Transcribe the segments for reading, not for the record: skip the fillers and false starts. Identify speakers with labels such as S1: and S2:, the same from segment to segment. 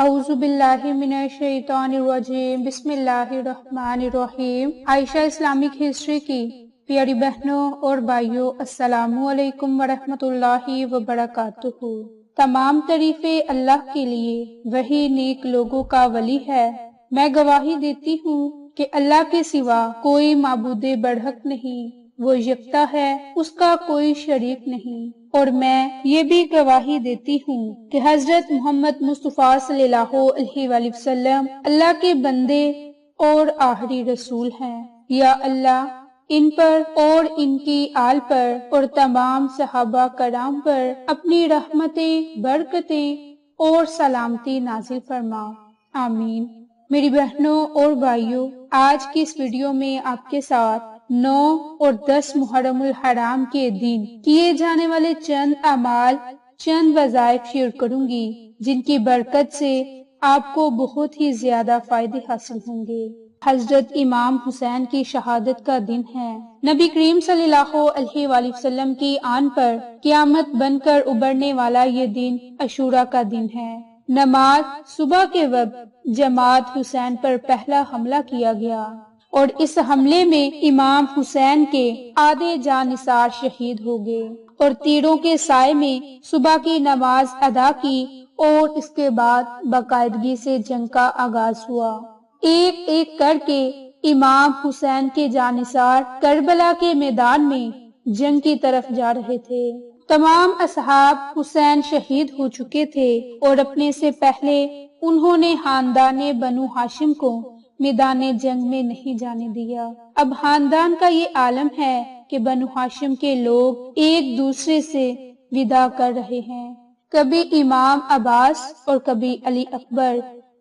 S1: اعوذ باللہ من الشیطان الرجیم، بسم اللہ الرحمن الرحیم۔ عائشہ اسلامک ہسٹری کی پیاری بہنوں اور بھائیوں، السلام علیکم ورحمۃ اللہ وبرکاتہ۔ تمام تعریفیں اللہ کے لیے، وہی نیک لوگوں کا ولی ہے۔ میں گواہی دیتی ہوں کہ اللہ کے سوا کوئی معبود برحق نہیں، وہ یکتا ہے، اس کا کوئی شریک نہیں۔ اور میں یہ بھی گواہی دیتی ہوں کہ حضرت محمد مصطفیٰ صلی اللہ علیہ وآلہ وسلم اللہ کے بندے اور آخری رسول ہیں۔ یا اللہ ان پر اور ان کی آل پر اور تمام صحابہ کرام پر اپنی رحمتیں، برکتیں اور سلامتی نازل فرما، آمین۔ میری بہنوں اور بھائیوں، آج کی اس ویڈیو میں آپ کے ساتھ 9 اور 10 محرم الحرام کے دن کیے جانے والے چند اعمال، چند وظائف شیئر کروں گی، جن کی برکت سے آپ کو بہت ہی زیادہ فائدے حاصل ہوں گے۔ حضرت امام حسین کی شہادت کا دن ہے۔ نبی کریم صلی اللہ علیہ وآلہ وسلم کی آن پر قیامت بن کر ابھرنے والا یہ دن عاشوراء کا دن ہے۔ نماز صبح کے وقت جماعت حسین پر پہلا حملہ کیا گیا اور اس حملے میں امام حسین کے آدھے جانثار شہید ہو گئے اور تیروں کے سائے میں صبح کی نماز ادا کی اور اس کے بعد باقاعدگی سے جنگ کا آغاز ہوا۔ ایک ایک کر کے امام حسین کے جانثار کربلا کے میدان میں جنگ کی طرف جا رہے تھے۔ تمام اصحاب حسین شہید ہو چکے تھے اور اپنے سے پہلے انہوں نے خاندان بنو ہاشم کو میدان جنگ میں نہیں جانے دیا۔ اب خاندان کا یہ عالم ہے کہ بنو ہاشم کے لوگ ایک دوسرے سے وداع کر رہے ہیں۔ کبھی امام عباس اور کبھی علی اکبر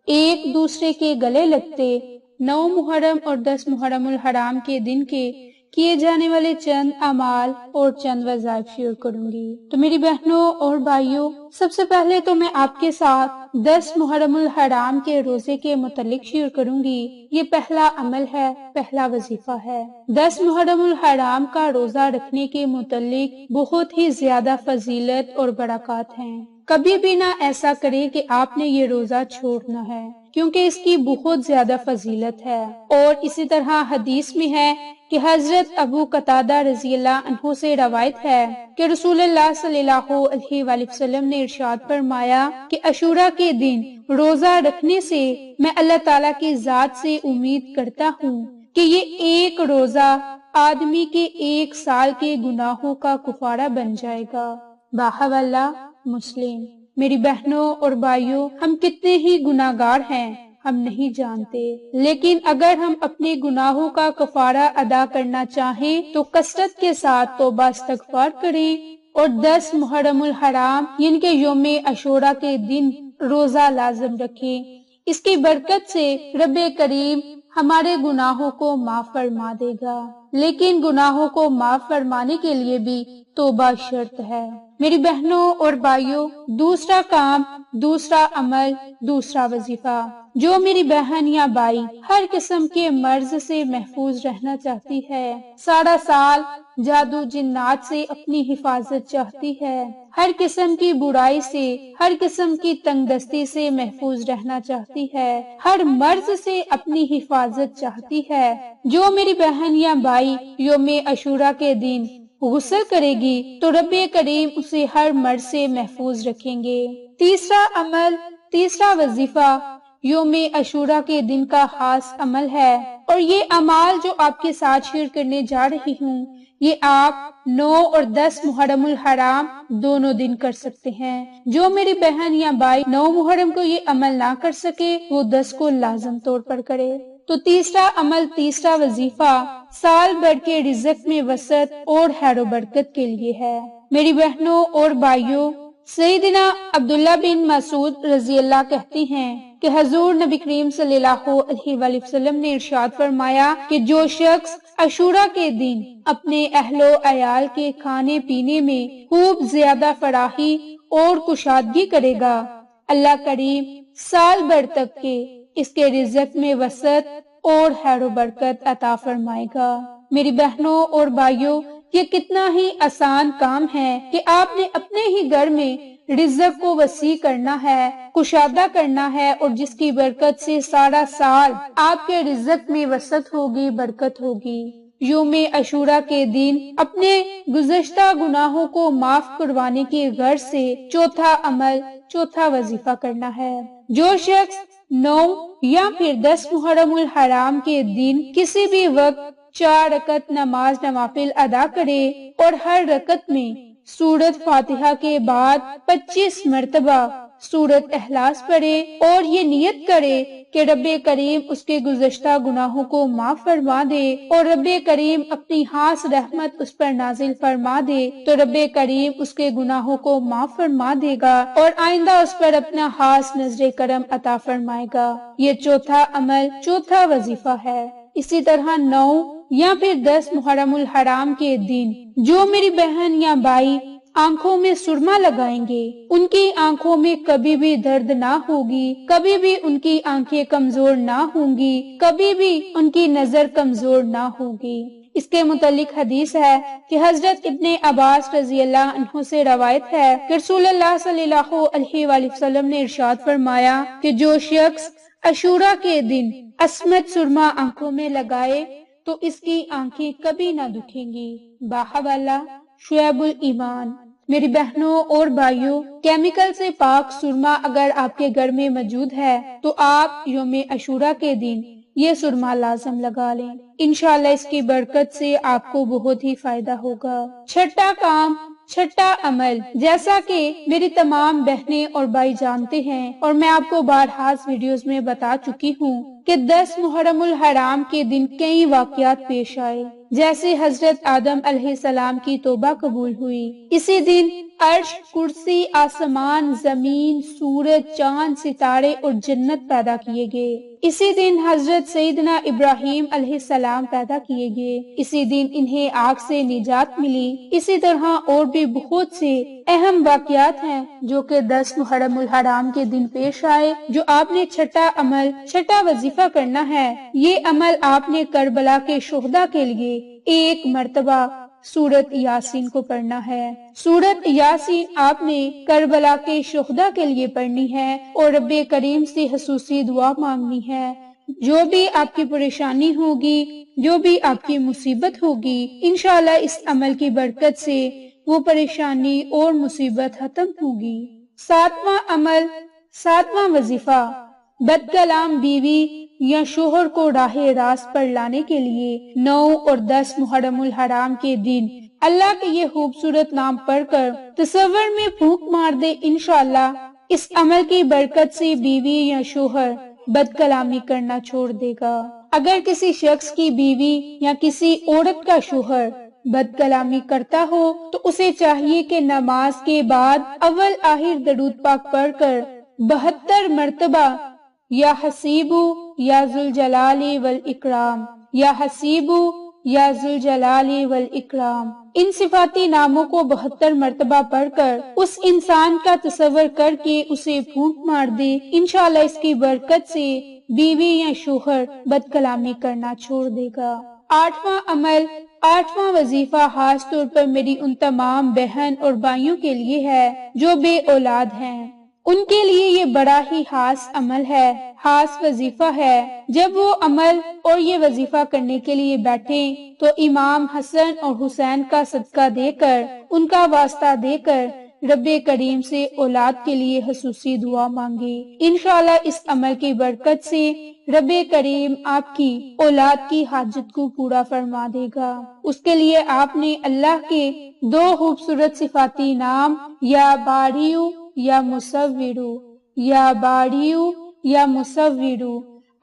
S1: ایک دوسرے کے گلے لگتے۔ 9 محرم اور 10 محرم الحرام کے دن کے کیے جانے والے چند اعمال اور چند وظائف شیئر کروں گی۔ تو میری بہنوں اور بھائیوں، سب سے پہلے تو میں آپ کے ساتھ 10 محرم الحرام کے روزے کے متعلق شیئر کروں گی۔ یہ پہلا عمل ہے، پہلا وظیفہ ہے۔ 10 محرم الحرام کا روزہ رکھنے کے متعلق بہت ہی زیادہ فضیلت اور برکات ہیں۔ کبھی بھی نہ ایسا کریں کہ آپ نے یہ روزہ چھوڑنا ہے، کیونکہ اس کی بہت زیادہ فضیلت ہے۔ اور اسی طرح حدیث میں ہے کہ حضرت ابو قتادہ رضی اللہ عنہ سے روایت ہے کہ رسول اللہ صلی اللہ علیہ وآلہ وسلم نے ارشاد فرمایا کہ عاشوراء کے دن روزہ رکھنے سے میں اللہ تعالیٰ کی ذات سے امید کرتا ہوں کہ یہ ایک روزہ آدمی کے 1 سال کے گناہوں کا کفارہ بن جائے گا۔ باحوالہ مسلم۔ میری بہنوں اور بھائیوں، ہم کتنے ہی گناہگار ہیں ہم نہیں جانتے، لیکن اگر ہم اپنے گناہوں کا کفارہ ادا کرنا چاہیں تو کثرت کے ساتھ توبہ استغفار کریں اور 10 محرم الحرام یعنی کہ یوم عاشوراء کے دن روزہ لازم رکھیں۔ اس کی برکت سے رب کریم ہمارے گناہوں کو معاف فرما دے گا، لیکن گناہوں کو معاف فرمانے کے لیے بھی توبہ شرط ہے۔ میری بہنوں اور بھائیوں، دوسرا کام، دوسرا عمل، دوسرا وظیفہ، جو میری بہن یا بھائی ہر قسم کے مرض سے محفوظ رہنا چاہتی ہے، سارا سال جادو جنات سے اپنی حفاظت چاہتی ہے، ہر قسم کی برائی سے، ہر قسم کی تنگ دستی سے محفوظ رہنا چاہتی ہے، ہر مرض سے اپنی حفاظت چاہتی ہے، جو میری بہن یا بھائی یوم عاشوراء کے دن غسل کرے گی تو رب کریم اسے ہر مرض سے محفوظ رکھیں گے۔ تیسرا عمل، تیسرا وظیفہ یوم عاشوراء کے دن کا خاص عمل ہے، اور یہ اعمال جو آپ کے ساتھ شیئر کرنے جا رہی ہوں، یہ آپ 9 اور 10 محرم الحرام دونوں دن کر سکتے ہیں۔ جو میری بہن یا بھائی 9 محرم کو یہ عمل نہ کر سکے، وہ 10 کو لازم طور پر کرے۔ تو تیسرا عمل، تیسرا وظیفہ سال بھر کے رزق میں وسعت اور خیر و برکت کے لیے ہے۔ میری بہنوں اور بھائیوں، سیدنا عبداللہ بن مسعود رضی اللہ کہتے ہیں کہ حضور نبی کریم صلی اللہ علیہ وآلہ وسلم نے ارشاد فرمایا کہ جو شخص عاشوراء کے دن اپنے اہل و عیال کے کھانے پینے میں خوب زیادہ فراخی اور کشادگی کرے گا، اللہ کریم سال بھر تک کے اس کے رزق میں وسعت اور خیر و برکت عطا فرمائے گا۔ میری بہنوں اور بھائیوں، یہ کتنا ہی آسان کام ہے کہ آپ نے اپنے ہی گھر میں رزق کو وسیع کرنا ہے، کشادہ کرنا ہے، اور جس کی برکت سے سارا سال آپ کے رزق میں وسعت ہوگی، برکت ہوگی۔ یوم عاشورہ کے دن اپنے گزشتہ گناہوں کو معاف کروانے کی غرض سے چوتھا عمل، چوتھا وظیفہ کرنا ہے۔ جو شخص 9 یا پھر 10 محرم الحرام کے دن کسی بھی وقت 4 رکعت نماز نوافل ادا کرے اور ہر رکعت میں سورۃ فاتحہ کے بعد 25 مرتبہ سورۃ اخلاص پڑھے اور یہ نیت کرے کہ رب کریم اس کے گزشتہ گناہوں کو معاف فرما دے اور رب کریم اپنی خاص رحمت اس پر نازل فرما دے، تو رب کریم اس کے گناہوں کو معاف فرما دے گا اور آئندہ اس پر اپنا خاص نظر کرم عطا فرمائے گا۔ یہ چوتھا عمل، چوتھا وظیفہ ہے۔ اسی طرح 9 یا پھر 10 محرم الحرام کے دن جو میری بہن یا بھائی آنکھوں میں سرما لگائیں گے، ان کی آنکھوں میں کبھی بھی درد نہ ہوگی، کبھی بھی ان کی آنکھیں کمزور نہ ہوں گی، کبھی بھی ان کی نظر کمزور نہ ہوگی۔ اس کے متعلق حدیث ہے کہ حضرت ابن عباس رضی اللہ عنہ سے روایت ہے کہ رسول اللہ صلی اللہ علیہ وآلہ وسلم نے ارشاد فرمایا کہ جو شخص عاشورہ کے دن عصمت سرما آنکھوں میں لگائے تو اس کی آنکھیں کبھی نہ دکھیں گی۔ باحوالہ شعیب الایمان۔ میری بہنوں اور بھائیوں، کیمیکل سے پاک سرما اگر آپ کے گھر میں موجود ہے تو آپ یوم عاشورہ کے دن یہ سرما لازم لگا لیں، انشاءاللہ اس کی برکت سے آپ کو بہت ہی فائدہ ہوگا۔ چھٹا کام، چھٹا عمل، جیسا کہ میری تمام بہنیں اور بھائی جانتے ہیں اور میں آپ کو بارہا ویڈیوز میں بتا چکی ہوں کہ 10 محرم الحرام کے دن کئی واقعات پیش آئے، جیسے حضرت آدم علیہ السلام کی توبہ قبول ہوئی۔ اسی دن عرش، کرسی، آسمان، زمین، سورج، چاند، ستارے اور جنت پیدا کیے گئے۔ اسی دن حضرت سیدنا ابراہیم علیہ السلام پیدا کیے گئے۔ اسی دن انہیں آگ سے نجات ملی۔ اسی طرح اور بھی بہت سے اہم واقعات ہیں جو کہ 10 محرم الحرام کے دن پیش آئے، جو آپ نے چھٹا عمل، چھٹا وظیفہ کرنا ہے۔ یہ عمل آپ نے کربلا کے شہداء کے لیے 1 مرتبہ سورۃ یاسین کو پڑھنا ہے۔ سورۃ یاسین آپ نے کربلا کے شہداء کے لیے پڑھنی ہے اور رب کریم سے خصوصی دعا مانگنی ہے۔ جو بھی آپ کی پریشانی ہوگی، جو بھی آپ کی مصیبت ہوگی، انشاءاللہ اس عمل کی برکت سے وہ پریشانی اور مصیبت ختم ہوگی۔ 7واں عمل، 7واں وظیفہ، بد کلام بیوی یا شوہر کو راہ راست پر لانے کے لیے 9 اور 10 محرم الحرام کے دن اللہ کے یہ خوبصورت نام پڑھ کر تصور میں پھونک مار دے، انشاءاللہ اس عمل کی برکت سے بیوی یا شوہر بد کلامی کرنا چھوڑ دے گا۔ اگر کسی شخص کی بیوی یا کسی عورت کا شوہر بد کلامی کرتا ہو تو اسے چاہیے کہ نماز کے بعد اول آخر درود پاک پڑھ کر 72 مرتبہ یا حسیبو یا ذوالجلال والاکرام، یا حسیبو یا ذوالجلال والاکرام، ان صفاتی ناموں کو 72 مرتبہ پڑھ کر اس انسان کا تصور کر کے اسے پھونک مار دے، انشاءاللہ اس کی برکت سے بیوی یا شوہر بد کلامی کرنا چھوڑ دے گا۔ 8واں عمل، 8واں وظیفہ خاص طور پر میری ان تمام بہن اور بھائیوں کے لیے ہے جو بے اولاد ہیں۔ ان کے لیے یہ بڑا ہی خاص عمل ہے، خاص وظیفہ ہے۔ جب وہ عمل اور یہ وظیفہ کرنے کے لیے بیٹھیں تو امام حسن اور حسین کا صدقہ دے کر، ان کا واسطہ دے کر رب کریم سے اولاد کے لیے خصوصی دعا مانگے۔ انشاءاللہ اس عمل کی برکت سے رب کریم آپ کی اولاد کی حاجت کو پورا فرما دے گا۔ اس کے لیے آپ نے اللہ کے 2 خوبصورت صفاتی نام، یا باریو یا مصورو، یا باریو یا مصورو،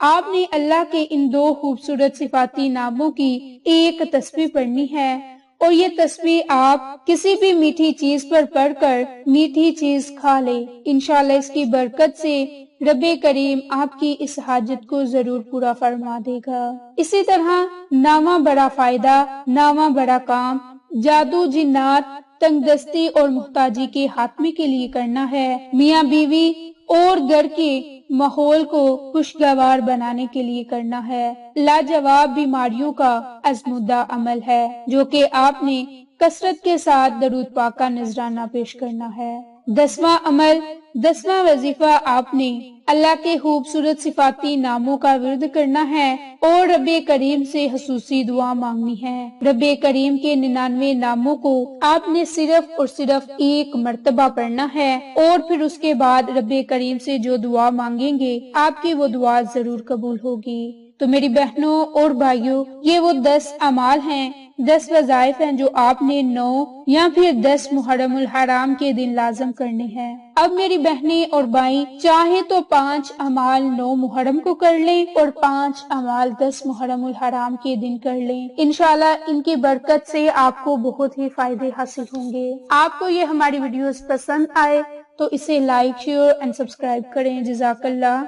S1: آپ نے اللہ کے ان 2 خوبصورت صفاتی ناموں کی ایک تسبیح پڑھنی ہے، اور یہ تسبیح آپ کسی بھی میٹھی چیز پر پڑھ کر میٹھی چیز کھا لے، انشاءاللہ اس کی برکت سے رب کریم آپ کی اس حاجت کو ضرور پورا فرما دے گا۔ اسی طرح 9واں بڑا فائدہ، 9واں بڑا کام، جادو، جنات، تنگ دستی اور محتاجی کے خاتمے کے لیے کرنا ہے۔ میاں بیوی اور گھر کے ماحول کو خوشگوار بنانے کے لیے کرنا ہے۔ لاجواب بیماریوں کا ازمودہ عمل ہے جو کہ آپ نے کثرت کے ساتھ درود پاک کا نذرانہ پیش کرنا ہے۔ 10واں عمل، 10واں وظیفہ آپ نے اللہ کے خوبصورت صفاتی ناموں کا ورد کرنا ہے اور رب کریم سے خصوصی دعا مانگنی ہے۔ رب کریم کے 99 ناموں کو آپ نے صرف اور صرف ایک مرتبہ پڑھنا ہے اور پھر اس کے بعد رب کریم سے جو دعا مانگیں گے آپ کی وہ دعا ضرور قبول ہوگی۔ تو میری بہنوں اور بھائیوں، یہ وہ 10 اعمال ہیں، 10 وظائف ہیں جو آپ نے 9 یا پھر 10 محرم الحرام کے دن لازم کرنے ہیں۔ اب میری بہنیں اور بھائی چاہے تو 5 اعمال 9 محرم کو کر لیں اور 5 اعمال 10 محرم الحرام کے دن کر لیں۔ انشاءاللہ ان کی برکت سے آپ کو بہت ہی فائدے حاصل ہوں گے۔ آپ کو یہ ہماری ویڈیوز پسند آئے تو اسے لائک، شیئر اینڈ سبسکرائب کریں۔ جزاک اللہ۔